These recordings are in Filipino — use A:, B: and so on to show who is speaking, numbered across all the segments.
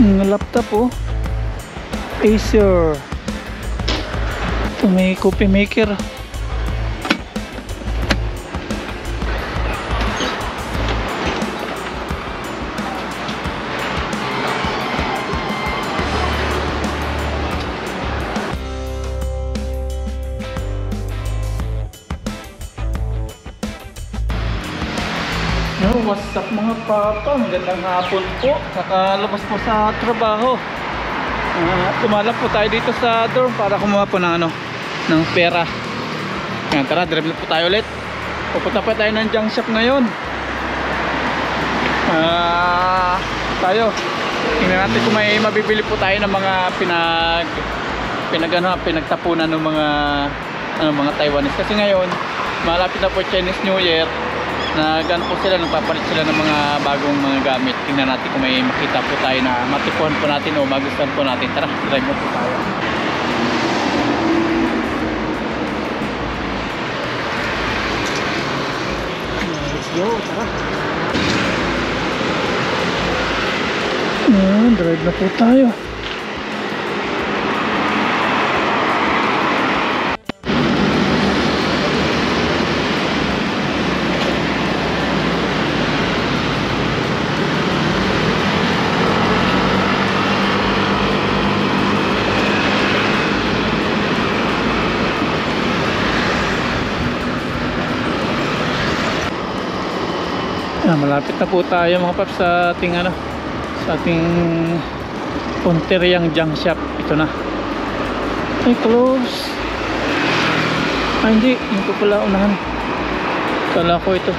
A: Laptop oh, Acer. Ito may coffee maker. What's up mga papa? Magandang hapon po. Kakalabas po sa trabaho. Tumalak po tayo dito sa dorm para kumuha po ng ng pera. Yan, tara, drive na po tayo ulit. Pupunta pa tayo ng junk shop ngayon. Tayo. Tingnan natin kung may mabibili po tayo ng mga pinagtapunan ng mga Taiwanese. Kasi ngayon, malapit na po Chinese New Year. Po sila, nagpapalit sila ng mga bagong mga gamit. Tingnan natin kung may makita po tayo na matipuan po natin o magustuhan po natin. Tara, drive na po tayo. Let's go, tara. Drive na po tayo. Malapit na po tayo mga paps sa ating Punteriang junk shop. Ito na. Ay, close. Hindi, yung po pala unahan. Kala ko ito.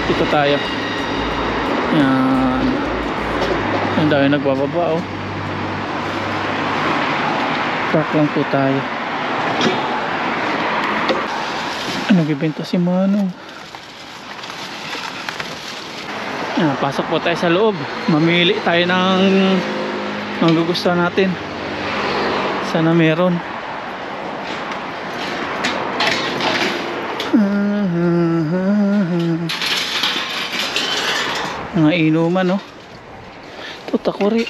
A: Dito tayo. Yan. Ang dami nagbababa oh. Park lang po tayo. Nagbibenta si Manong. Pasok po tayo sa loob. Mamili tayo ng magugustuhan natin. Sana meron. Mga inuman oh. Tutakuri.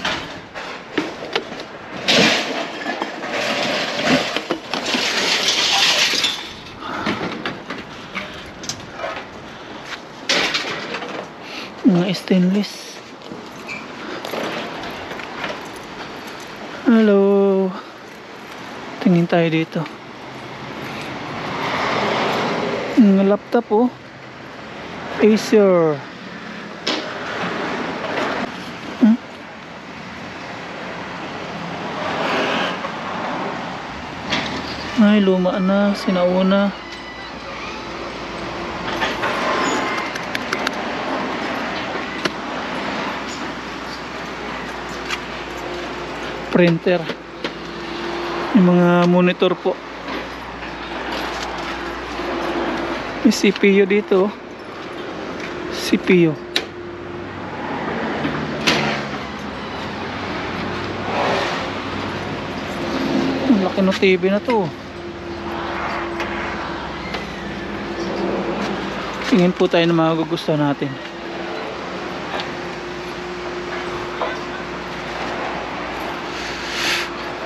A: Mga stainless. Hello. Tingin tayo dito. Laptop oh, Acer. Ay, luma na, sinauna. Printer, yung mga monitor po. May CPU dito. CPU. Ang laki ng TV na to. Tingin po tayo na magugustuhan natin.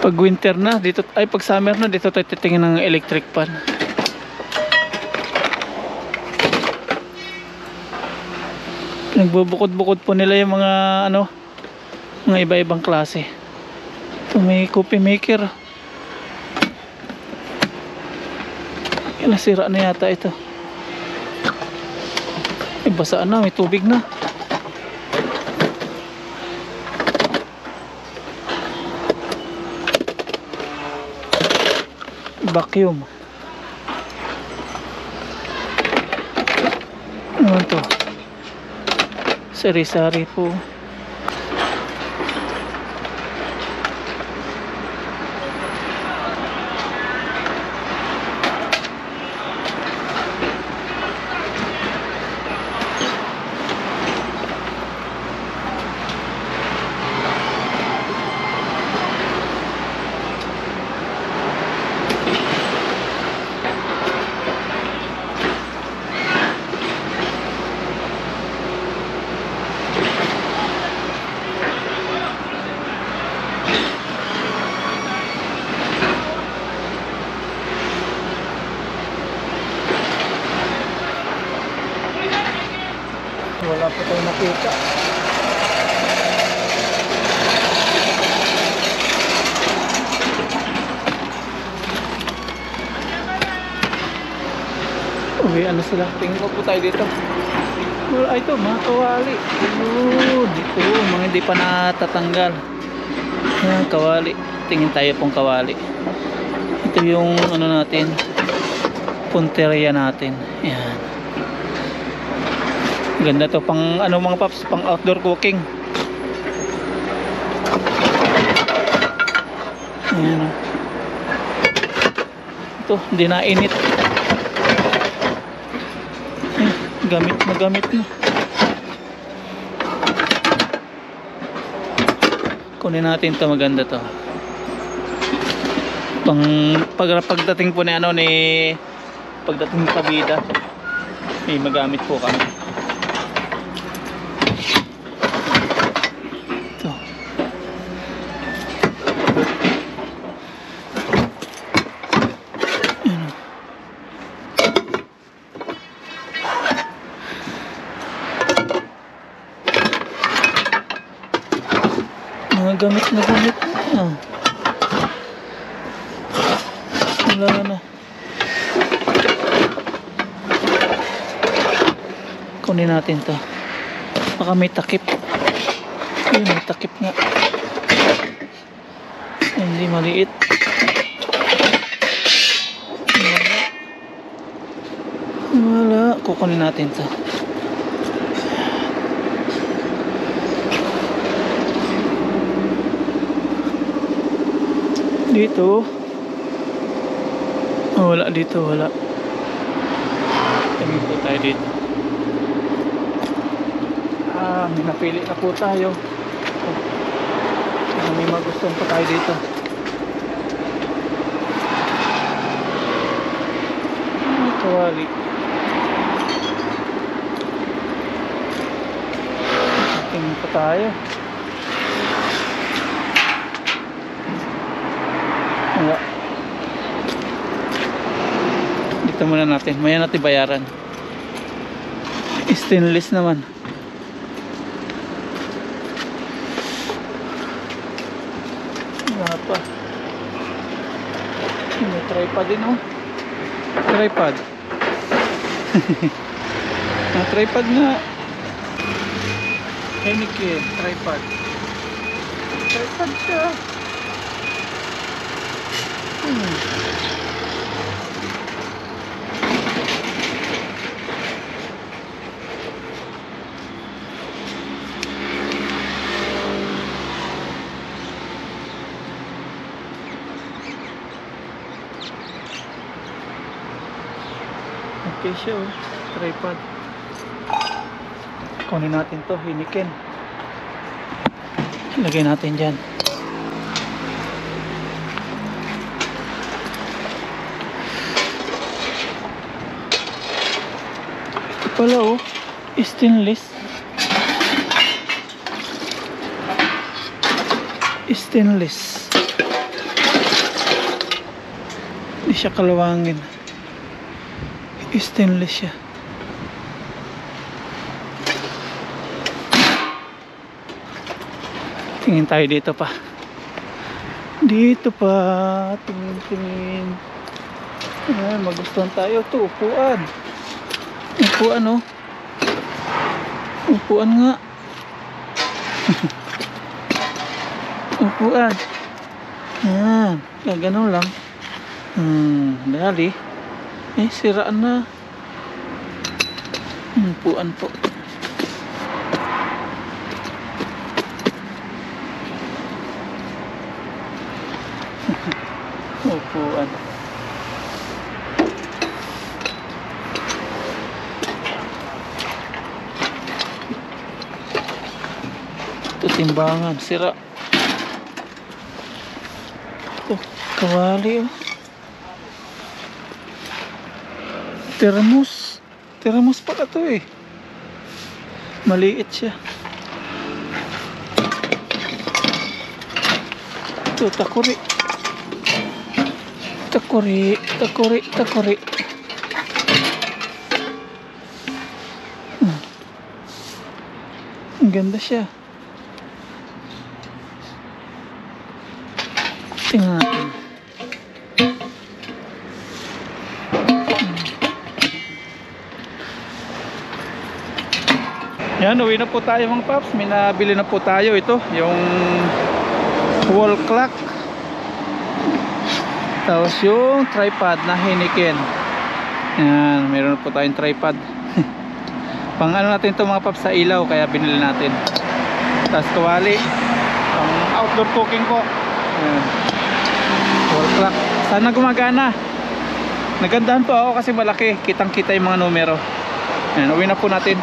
A: Pag winter na dito, ay pag summer na dito tayo titingin ng electric fan. Nagbubukod-bukod po nila yung mga mga iba-ibang klase. Ito may coffee maker. Nasira na yata ito. Basaan na, may tubig na. Vacuum. Ano to? Sari-sari po. ano sila, tingin ko po tayo dito. Well, ito mga kawali. Ayun, ito mga hindi pa natatanggal. Ayan, kawali. Tingin tayo pong kawali. Ito yung ano natin, punteriya natin. Ayan. Ganda to pang ano mga paps, pang outdoor cooking. Ayan. Ito, hindi na init. Gamit na gamit na. Kunin natin to, maganda to. Pagdating po ni ano ni pagdating sa bida, may magamit po kami. Ito. Gamit na gamit na. Wala na. Kunin natin to. Baka may takip. Ayun, may takip nga. Hindi maliit. Wala. Kukunin natin to. Dito wala, dito wala. Tingin po tayo dito. May napili na po tayo. May magustuhan po tayo dito. Kawali. Tingin po tayo. Wala. Dito muna natin. Maya natin bayaran. Stainless naman. Wala pa. May tripod din oh. Tripod. May tripod nga. Heineken. Tripod. Tripod siya. Okay siya oh. Tripod. Kunin natin to, Heineken. Lagay natin dyan. Pala oh, stainless. Stainless. Hindi siya kalawangin. Stainless siya. Tingin tayo dito pa. Dito pa. Tingin. Ayan, magustuhan tayo. Ito, upuan. Upuan oh. Upuan nga. Upuan. Yan. Gano'n lang. Dali. Siraan na. Upuan po. Upuan. Timbangan, sira. Ito, kawali oh. Termos. Termos pala to eh. Maliit siya. Ito, takuri. Takuri, takuri, takuri. Ang ganda siya. Tingnan natin. Yan, uwi na po tayo mga paps. May nabili na po tayo. Ito, yung wall clock. Tapos yung tripod na Heineken. Yan, meron po tayong tripod. Pang ano natin ito mga paps sa ilaw, kaya binili natin. Tapos tuwali, pang outdoor cooking po. Yan, wall clock. Sana gumagana. Nagandahan po ako kasi malaki. Kitang kita yung mga numero. Yan, uwi na po natin.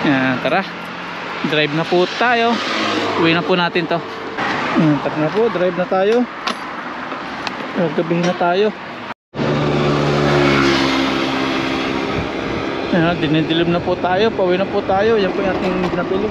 A: Yan, tara. Drive na po tayo. Uwi na po natin to. Yan, tara na po, drive na tayo. Gabihin na tayo. Yan, dinidilim na po tayo. Pauwi na po tayo. Yan po yung ating nabili.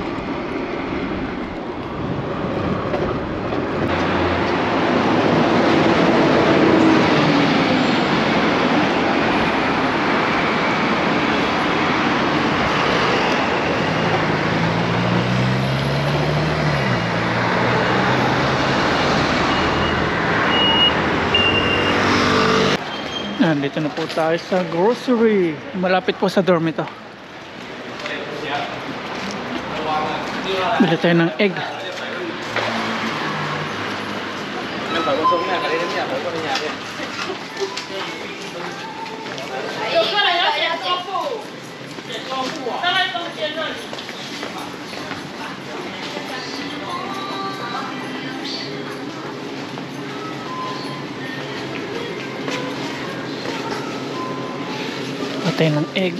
A: Dito na po tayo sa grocery. Malapit po sa dorm ito. Bili tayo ng egg. Patay ng egg.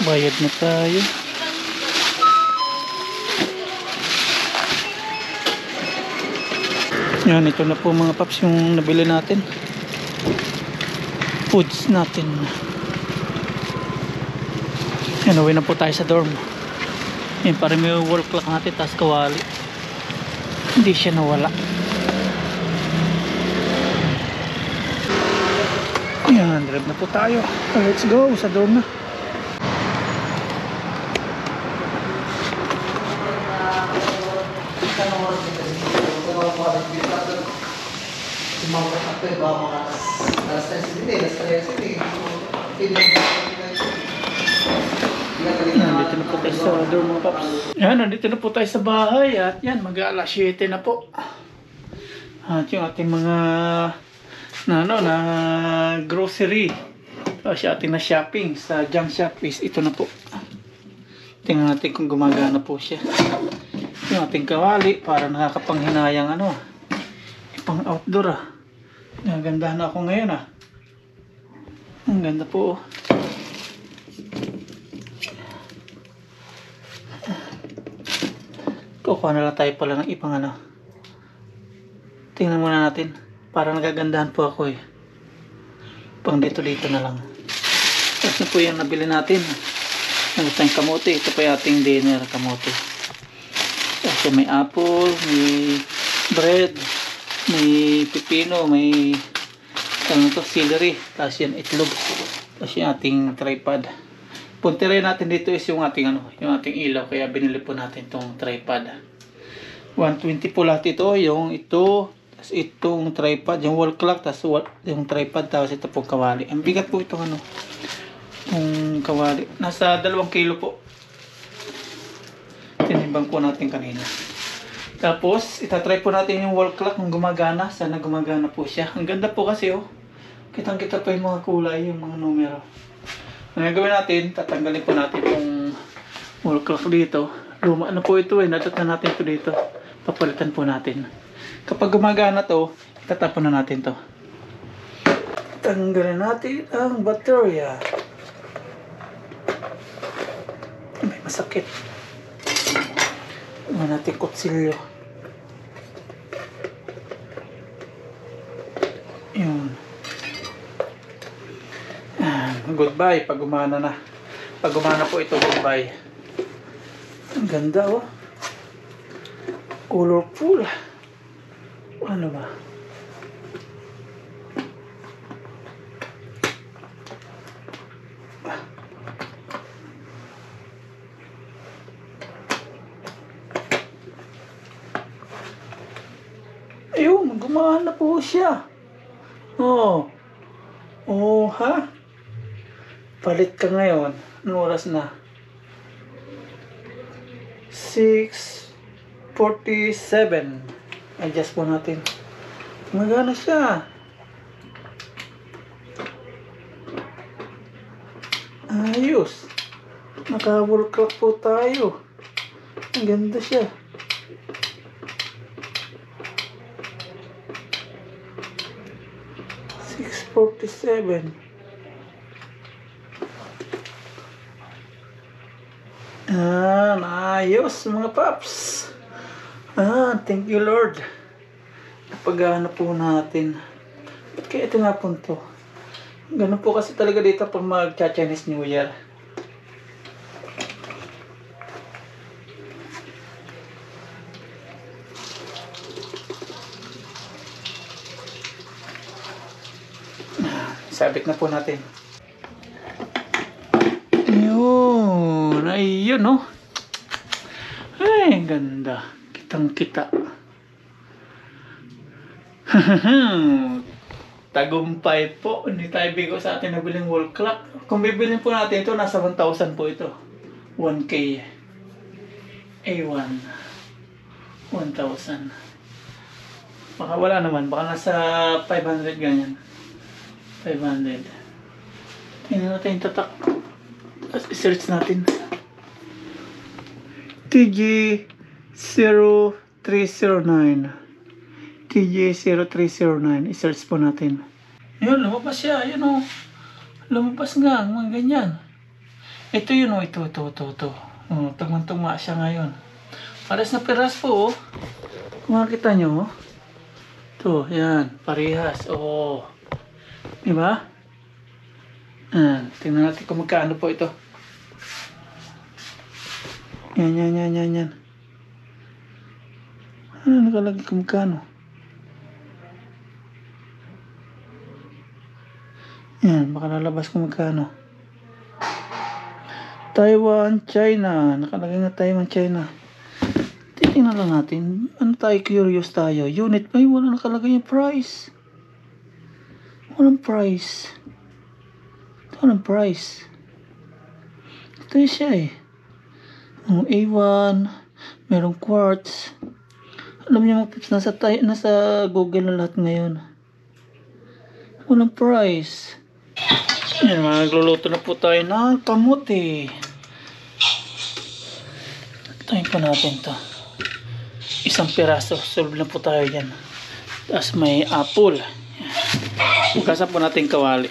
A: Bayad na tayo. Yan, ito na po mga paps yung nabili natin. Foods natin. Yan, uwi na po tayo sa dorm. Yan, parang may wall clock natin, tas kawali. Hindi siya nawala. Yan, drive na po tayo. Let's go, sa dorm na. Nandito na po tayo sa dorm mga paps. Yan, nandito na po tayo sa bahay. At yan, mag-alas 7 na po. At yung ating mga na grocery. Siya ating na shopping sa junk shop is ito na po. Tingnan natin kung gumagana po siya. Yung ating kawali para nakakapanghinayang pang outdoor Nagandahan ako ngayon Ang ganda po Kukuha na lang tayo pala ng ipang Tingnan muna natin. Para nagagandahan po ako Pang dito na lang. Tapos na po yung nabili natin. Nagutang kamote. Ito pa yung ating dinner kamote. Kasi may apple, may bread, may pipino, may celery, tapos yan itlog, tapos yung ating tripod. Puntiray natin dito is yung ating yung ating ilaw, kaya binili po natin tong tripod. 120 po lahat ito, yung ito, tapos itong tripod, yung wall clock, tapos yung tripod, tapos ito pong kawali. Ang bigat po itong yung kawali. Nasa 2 kilo po. Tinimbang po natin kanina. Tapos, itatry po natin yung wall clock kung gumagana. Sana gumagana po siya. Ang ganda po kasi Kitang-kita pa yung mga kulay, yung mga numero. Ang gagawin natin, tatanggalin po natin yung wall clock dito. Luma na po ito Nadot na natin ito dito. Papalitan po natin. Kapag gumagana to, itatapon na natin to. Tanggalin natin ang baterya. May masakit. Iwan natin kutsilyo. Yun. Goodbye. Pag gumana na. Pag gumana po ito, goodbye. Ang ganda Colorful. Ano ba? mahal na po siya. Oo. Oo, ha? Palit ka ngayon. Anong oras na? 6:47. Adjust po natin. Magana siya. Ayos. Naka-wall clock po tayo. Ang ganda siya. $6.47. Ayos mga paps. Thank you Lord. Napagana po natin. Ba't kaya ito nga po to? Ganun po kasi talaga dito pag mag-Chinese New Year. Sabit na po natin. Ayun, no? Ay, ganda. Kitang-kita. Tagumpay po. Hindi tayo bigo sa atin nabiling wall clock. Kung bibilin po natin ito, nasa 1,000 po ito. 1K. A1. 1,000. Baka wala naman. Baka nasa 500 ganyan. 500. Tingnan natin yung tatak. I-search natin. TG0309. TG0309. I-search po natin. Ayun, lumabas siya. Ayun o. Lumabas nga. Mga ganyan. Ito yun o. Ito. Tugma-tugma siya ngayon. Pares na peras po o. Kung makikita nyo o. Ito. Yan. Parehas. O. Diba? Tingnan natin kung magkano po ito. Yan. Nakalagay kung magkano. Yan, baka lalabas kung magkano. Taiwan, China. Nakalagay nga Taiwan, China. Titingnan lang natin. Ano tayo, curious tayo. Unit, ay wala nakalagay yung price. Walang price. Walang price. Ito yung siya eh. A1. Merong quartz. Alam niyo mga pips, nasa Google na lahat ngayon. Walang price. Yan, magluluto na po tayo ng kamote. Tayin po natin to. Isang piraso. Solve na po tayo yan. Tapos may apple. Hugasan po natin kawali.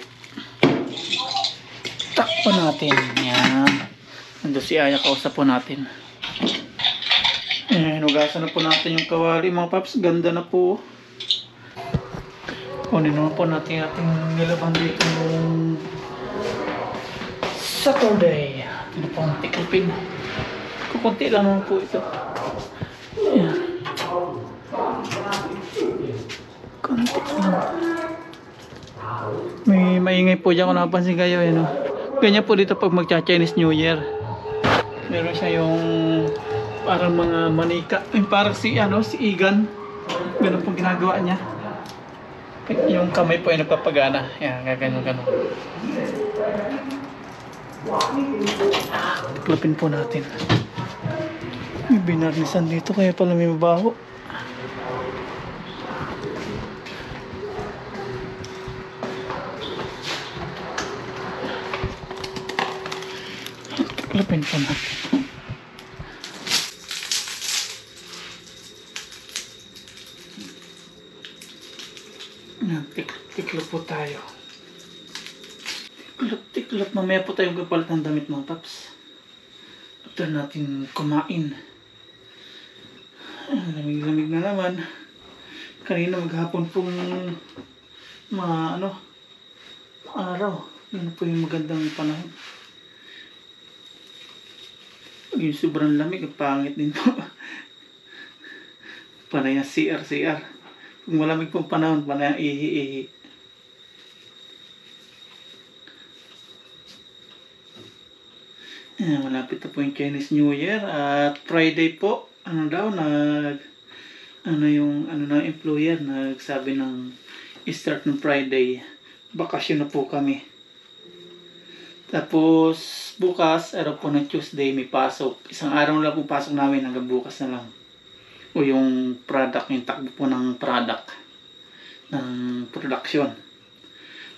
A: Takpan natin. Yan. Nandun si Aya, kausap po natin. Hugasan na po natin yung kawali. Mga paps, ganda na po. Kunin naman po natin ating nilaban dito yung Saturday. Ito po ang tiklipin. Kukunti lang naman po ito. Yan. Kunti lang. May maingay po dyan kung napansin kayo. Ano? Ganyan po dito pag magcha-Chinese New Year. Meron siya yung parang mga manika. Parang si Igan. Ganun po ginagawa niya. Yung kamay po ay nagpapagana. Yan, gano'n. Klapin po natin. May binarnisan dito kaya pala may mabaho. Klapin po natin. Tiklop po tayo. Tiklop. Mamaya po tayong kapalit ng damit mga paps. After natin kumain. Lamig na naman. Kanina maghapon pong araw. Yun po yung magandang panahon. Pag yung sobrang lamig, pangit din po. Panay ang CR. Kung malamig pong panahon, panay ang ihi. Malapit na po yung Chinese New Year at Friday po, ano yung ano na employer nagsabi ng start ng Friday, bakasyon na po kami. Tapos bukas, araw po ng Tuesday may pasok. Isang araw lang po pasok namin hanggang bukas na lang. O yung product, yung takbo po ng product ng production.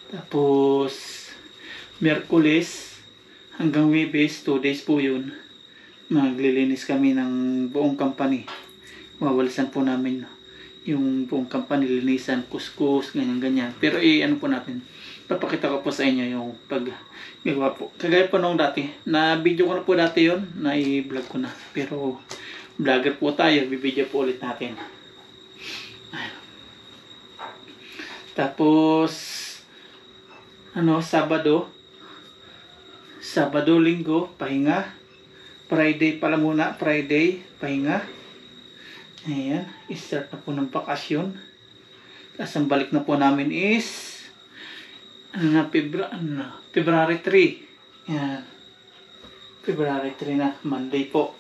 A: Tapos Miyerkules hanggang Webes, 2 days po yun. Maglilinis kami ng buong company. Mawalisan po namin yung buong company, linisan, kuskus, ganyan-ganyan. Pero ano po natin, papakita ko po sa inyo yung pag gagawa po. Kagaya po nung dati, na video ko na po dati yon, na i-vlog ko na. Pero vlogger po tayo, bibideo po ulit natin. Tapos Sabado, Linggo, pahinga. Friday pala muna, Friday, pahinga. Ayan, start na po ng bakasyon. Tapos ang balik na po namin is February 3. Ayan. February 3 na, Monday po.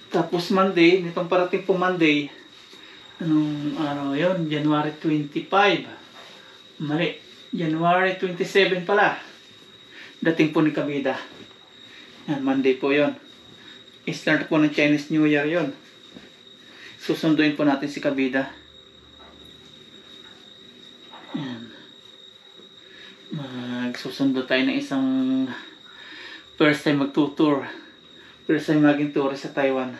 A: Tapos Monday, nitong parating po Monday, anong araw yun? January 25. Mali, January 27 pala. Dating po ni Kabida. Yan, Monday po yon. Start po ng Chinese New Year yon. Susunduin po natin si Kabida. Yan. Magsusundo tayo ng isang first time magtutour. First time maging tourist sa Taiwan.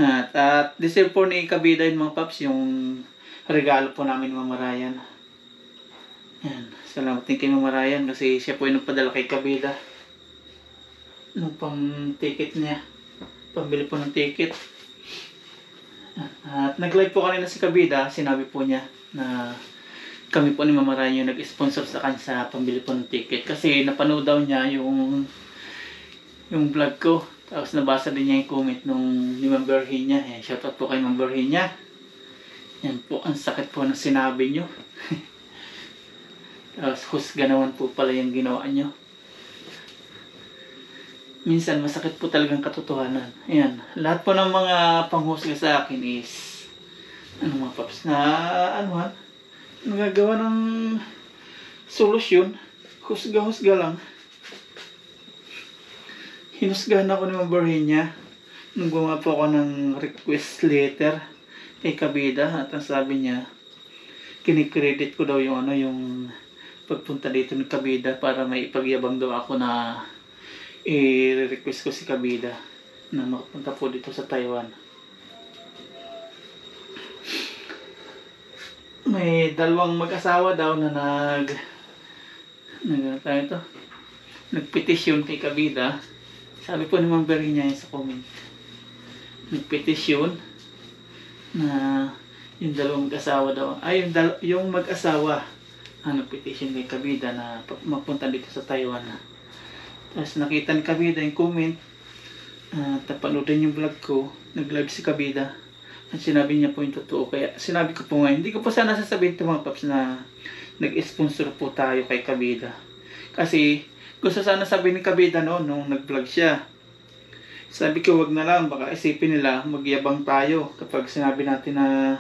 A: At deserve po ni Kabida yung mga paps, yung regalo po namin Mama Ryan. Yan. Salamat din kay Mama Ryan kasi siya po yung nagpadala kay Kabida nung pang ticket niya, pambili po ng ticket. At nag-live po kanina si Kabida, sinabi po niya na kami po ni Mama Ryan yung nag-sponsor sa kanya sa pambili po ng ticket kasi napanood daw niya yung vlog ko, tapos nabasa din niya yung comment nung ni Ma'am Berhinya. Shoutout po kay Ma'am Berhinya. Yan po, ang sakit po ng sinabi nyo. Tapos husga naman po pala yung ginawa nyo. Minsan masakit po talagang katotohanan. Ayan, lahat po ng mga panghusga sa akin is mga paps na nagagawa ng solusyon. Husga-husga lang. Hinusgahan ako ni Ma'am Berhinya nung gumawa po ako ng request letter kay Kabida at ang sabi niya, kinikredit ko daw yung pagpunta dito ni Kabida para may ipagyabang daw ako na i-request ko si Kabida na makapunta po dito sa Taiwan. May dalawang mag-asawa daw na nagpetisyon kay Kabida. Sabi po ni Ma'am Berhinya sa comment, nagpetisyon na yung dalawang mag-asawa daw, yung mag-asawa nagpetisyon kay Kabida na mapunta dito sa Taiwan. Tapos nakita ni Kabida yung comment, tapanoodin yung vlog ko, nag-live si Kabida at sinabi niya po yung totoo. Kaya sinabi ko po ngayon, hindi ko po sana sasabihin ito mga paps na nag-sponsor po tayo kay Kabida. Kasi gusto sana sabihin ni Kabida nung nag-vlog siya. Sabi ko wag na lang, baka isipin nila magyabang tayo kapag sinabi natin na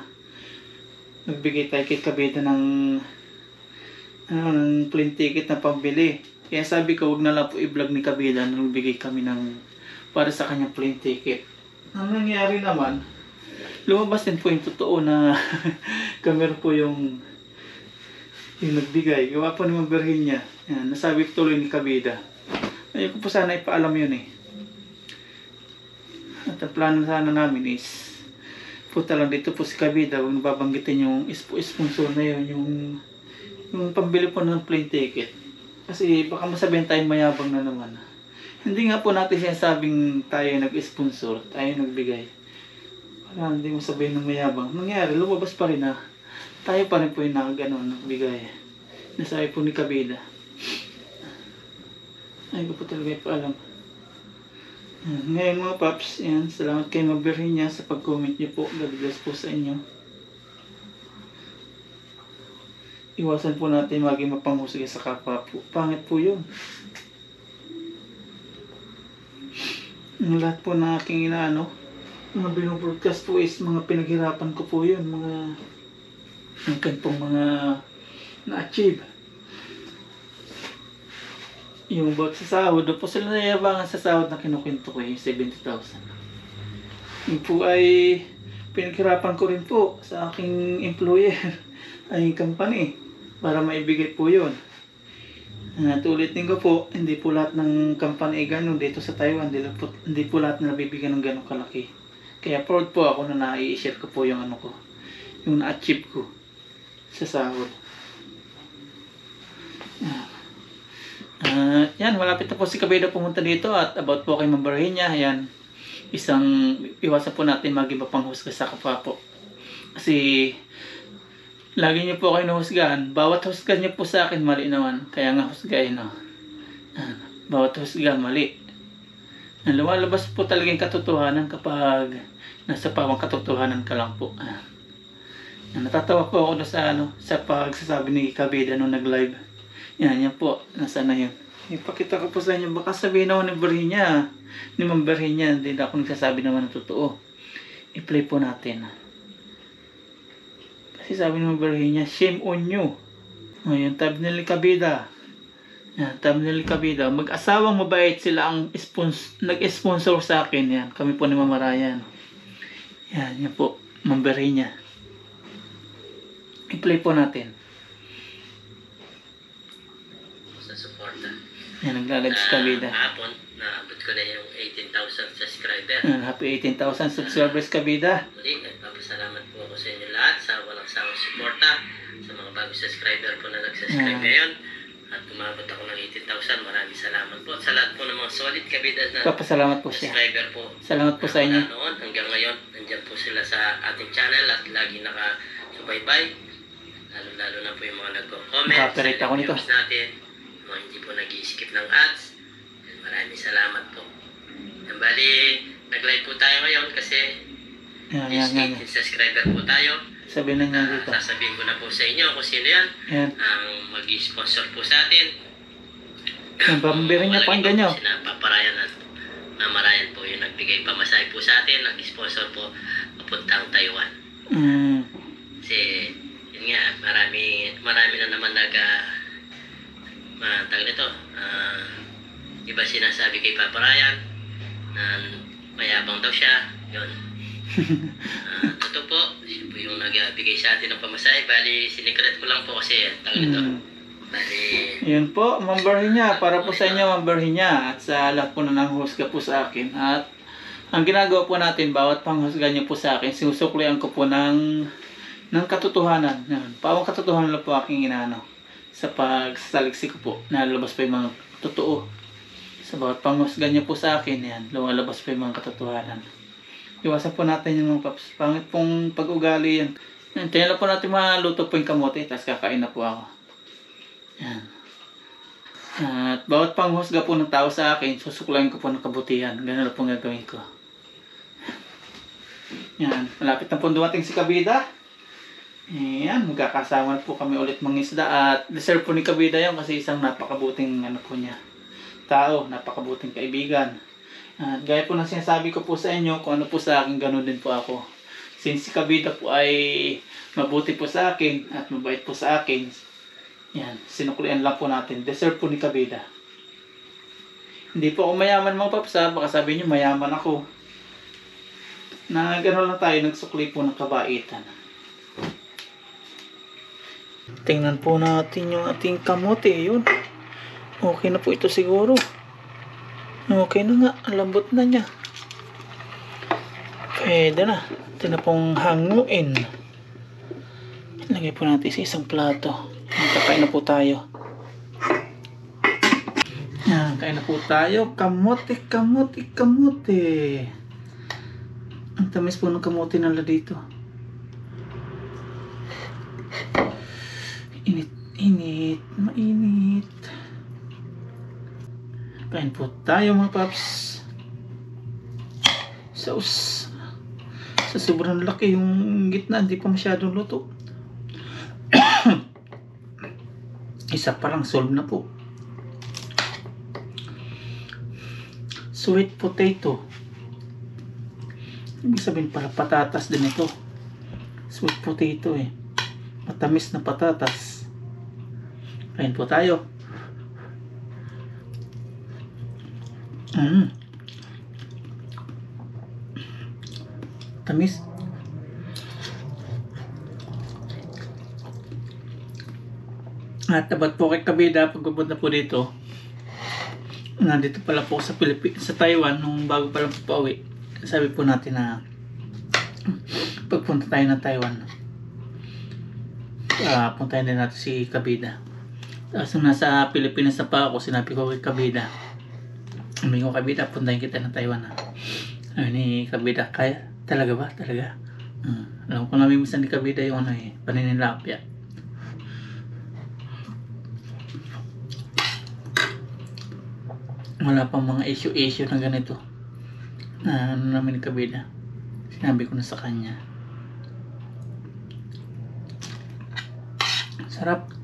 A: nagbigay tayo kay Kabida ng plane ticket na pambili. Kaya sabi ko wag na lang po i-vlog ni Kabida na nagbigay kami ng para sa kanyang plane ticket. Ang nangyari naman, lumabas din po yung totoo na kami po yung nagbigay. Gawa po ni Ma'am Berhinya. Yan, nasabi ko tuloy ni Kabida. Ayoko po sana ipaalam yun eh. At ang plano sana namin is punta lang dito po si Kabida, huwag nababanggitin yung sponsor na yun, yung pambili po ng plane ticket. Kasi baka masabihin tayo mayabang na naman. Hindi nga po natin sinasabing tayo nag-sponsor, tayo nagbigay. Para hindi mo sabihin ng mayabang. Nangyari, lumabas pa rin na tayo pa rin po yung nagbigay. Nasabi po ni Kabida. Ay, ko po talaga ipaalam. Ngayon mga paps, yan, salamat kay Ma'am Berhinya sa pag-comment niyo po. God bless po sa inyo. Iwasan po natin maging mapanghusga sa kapwa po. Pangit po yun. Yung lahat po na aking inaano, mga binobroadcast po is mga pinaghirapan ko po yun, mga yung pong mga na-achieve. Yung about sa sahod, doon po sila nayabangan sa sahod na kinukwento ko yung 70,000. Yung po ay pinaghirapan ko rin po sa aking employer, ay company, para maibigay po yun. At ulitin ko po, hindi po lahat ng company ay ganun dito sa Taiwan, hindi po lahat na nabibigyan ng ganun kalaki. Kaya proud po ako na nai-share ko po yung ano ko, yung na-achieve ko sa sahod. Yan, malapit na po si Kabeda pumunta dito at about po kay Mambarhin niya. Yan, iwasan po natin mag-iba pang husga sa kapwa po. Kasi lagi niyo po kayo nahusgahan. Bawat husga niyo po sa akin mali naman. Kaya nga husgahin, no? Bawat husga mali. Lumalabas po talagang katotohanan kapag nasa pawang katotohanan ka lang po. Natatawa po ako sa pagsasabi ni Kabeda nung nag-live. Yan po, nasa na yun. Ipakita ko po sa inyo, baka sabihin ako ni Ma'am Berhinya, hindi na ako nagsasabi naman ng totoo. I-play po natin. Kasi sabi ni Ma'am Berhinya, shame on you. Yung thumbnail ni Kabeda. Yan, thumbnail ni Kabeda. Mag-asawang mabait sila ang nag-sponsor sa akin. Yan, kami po ni Ma'am Ryan. Yan po, Ma'am Berhinya. I-play po natin.
B: Sa suporta.
A: Yan, nagla-live si Kabeda.
B: Hapon, naabot ko na yung 18,000 subscriber.
A: Happy 18,000 subscribers, Kabeda.
B: Muli, nagpapasalamat po ako sa inyo lahat sa walang sawang suporta, sa mga bagong subscriber po na nag-subscribe ngayon. At umabot ako ng 18,000. Maraming salamat po. Sa lahat po ng mga solid Kabeda na
A: Papasalamat po siya.
B: subscriber po.
A: Salamat po sa inyo.
B: Noon, hanggang ngayon, nandyan po sila sa ating channel at lagi nakasubaybay. Lalo-lalo na po yung mga nagko-comment
A: Copyright ako nito.
B: videos natin. Mga hindi po nag-i-skip ng ads. Maraming salamat po. Bali, nag-live po tayo ngayon kasi
A: Yan.
B: 18 subscriber po tayo.
A: Sabihin na niya dito.
B: Sasabihin ko na po sa inyo kung sino yan.
A: Yan.
B: Ang mag-i-sponsor po sa atin.
A: Yung pambirin niya pakinggan nyo.
B: Sina Paparayan at Mamarayan po yung nagbigay pamasahe po sa atin. Nag-sponsor po papuntang Taiwan. Kasi yun nga, marami na naman tawag nito, iba sinasabi kay Papa Ryan na mayabang daw siya, yun. Totoo po, siya po yung nagbigay sa atin ng pamasahe. Bali, sinikret ko lang po kasi tawag nito. Bali,
A: Yun po, Ma'am Berhinya. Para po sa inyo, Ma'am Berhinya. At sa lahat po na nanghusga po sa akin. At ang ginagawa po natin, bawat panghusga niyo po sa akin, sinusuklian ko po ng katotohanan. Pawang katotohanan lang po aking inaano. Sa pagsasaliksik ko po, nalabas pa yung mga totoo. Sa bawat panghusga niyo po sa akin, yan, lumalabas pa yung mga katotohanan. Iwasan po natin yung mga paps. Pangit pong pag-ugali yan. Tayo lang po natin maluto po yung kamote, tapos kakain na po ako. Yan. At bawat panghusga po ng tao sa akin, susuklayin ko po ng kabutihan. Ganun lang po gagawin ko. Yan. Malapit na po dumating si Kabeda. Yan. Magkakasama po kami ulit mangisda. At deserve po ni Kabeda yun kasi isang napakabuting po niya. Tao, napakabuting kaibigan. At gaya po ng sinasabi ko po sa inyo, kung ano po sa akin, ganun din po ako. Since si Kabeda po ay mabuti po sa akin at mabait po sa akin, yan, sinuklian lang po natin. Deserve po ni Kabeda. Hindi po ako mayaman mga paps, baka sabihin nyo mayaman ako. Na gano'n lang tayo, nagsukli po ng kabaitan. Tingnan po natin yung ating kamote, yun. Okay na po ito siguro. Okay na nga, ang lambot na niya. Pwede na. Ito na pong hanguin. Lagay po natin sa isang plato. Kakain na po tayo. Yan, kain na po tayo. Kamote, kamote, kamote. Ang tamis po ng kamote nila dito. Init, init, mainit. Kain po tayo mga paps. Sauce. Sa sobrang laki yung gitna, hindi pa masyadong luto. Isa pa lang, solve na po. Sweet potato. Ibig sabihin pala patatas din ito. Sweet potato eh. Matamis na patatas. Kain po tayo. Tamis. At tabat po kay Kabida, pagpunta po dito, nandito pala po sa sa Taiwan, nung bago pa lang po pauwi. Sabi po natin na pagpunta tayo ng Taiwan, puntahin din natin si Kabida. Tapos nung nasa Pilipinas na pa ako, sinabi ko kay Kabida, sabi ko, Kabida, puntahin kita ng Taiwan na. Sabi ni Kabida, kaya? Talaga ba? Talaga? Alam ko namin minsan ni Kabida yung paninilapya. Wala pang mga issue na ganito na namin ni Kabida. Sinabi ko na sa kanya. Sarap.